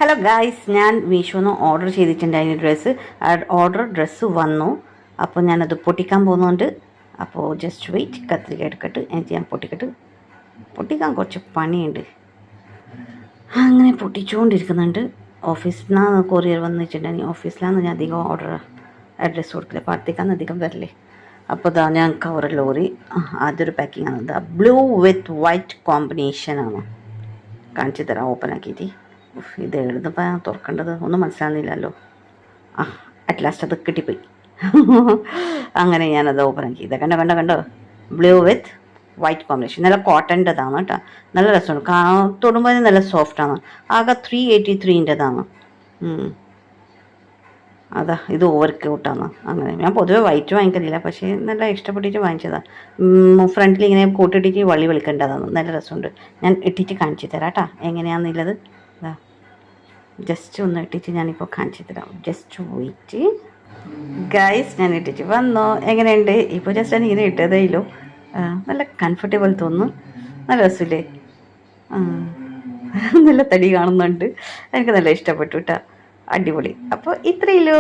Hello guys, ഞാൻ മീഷോന്ന് order ചെയ്തിട്ടുണ്ടായിരുന്നു dress വന്നു. അപ്പോൾ ഞാനത് പൊട്ടിക്കാൻ പോകുന്നുണ്ട്. അപ്പോൾ ജസ്റ്റ് വെയിറ്റ്, കത്രിക എടുക്കട്ട് എനിക്ക് ഞാൻ പൊട്ടിക്കാൻ കുറച്ച് പണിയുണ്ട്. അങ്ങനെ പൊട്ടിച്ചുകൊണ്ടിരിക്കുന്നുണ്ട്. ഓഫീസിൽ നിന്നാണ് കൊറിയർ വന്നിട്ടുണ്ടെങ്കിൽ ഓഫീസിലാണ് ഞാൻ അധികം അഡ്രസ്സ് കൊടുക്കില്ല. പാർട്ടിക്കാന്ന് അധികം വരില്ലേ. അപ്പോൾ ഇതാ ഞാൻ കവർ ലോറി അതൊരു പാക്കിംഗ് ആണ്. ഇതാ ബ്ലൂ വിത്ത് വൈറ്റ് കോമ്പിനേഷനാണ്. കാണിച്ചു തരാം ഓപ്പൺ ആക്കിയിട്ട്. ഇത് എഴുതുമ്പോൾ തുറക്കേണ്ടത് ഒന്നും മനസ്സിലാകുന്നില്ലല്ലോ. അറ്റ് ലാസ്റ്റ് അത് കിട്ടിപ്പോയി. അങ്ങനെ ഞാനത് ഓപ്പൺ ആക്കി. ഇത് കണ്ടോ ബ്ലൂ വിത്ത് വൈറ്റ് കോമ്പിനേഷൻ. നല്ല കോട്ടൻ്റെതാണ് കേട്ടോ. നല്ല രസമാണ്. തൊടുമ്പോൾ നല്ല സോഫ്റ്റാണ്. ആകെ 383ൻ്റെതാണ്. അതാ ഇത് ഓവർ ക്യൂട്ടാണ്. അങ്ങനെ ഞാൻ പൊതുവെ വൈറ്റ് വാങ്ങിക്കുന്നില്ല, പക്ഷേ നല്ല ഇഷ്ടപ്പെട്ടിട്ട് വാങ്ങിച്ചതാണ്. ഫ്രണ്ടിൽ ഇങ്ങനെ കൂട്ടിട്ടിട്ട് വള്ളി വിളിക്കേണ്ടതാണ്. നല്ല രസമുണ്ട്. ഞാൻ ഇട്ടിട്ട് കാണിച്ചു തരാം കേട്ടോ എങ്ങനെയാണെന്നുള്ളത്. അതാ ജസ്റ്റ് ഒന്ന് ഇട്ടിട്ട് ഞാനിപ്പോൾ കാണിച്ചു തരാം. ജസ്റ്റ് വെയിറ്റ് ഗൈസ്, ഞാൻ ഇട്ടിട്ട് വന്നോ. എങ്ങനെയുണ്ട്? ഇപ്പോൾ ജസ്റ്റ് ഞാൻ ഇങ്ങനെ ഇട്ടതേയില്ലോ. നല്ല കംഫർട്ടബിൾ തോന്നുന്നു. നല്ല രസമില്ലേ? നല്ല തടി കാണുന്നുണ്ട്. എനിക്ക് നല്ല ഇഷ്ടപ്പെട്ടു കേട്ടോ. അടിപൊളി. അപ്പോൾ ഇത്രയില്ലോ.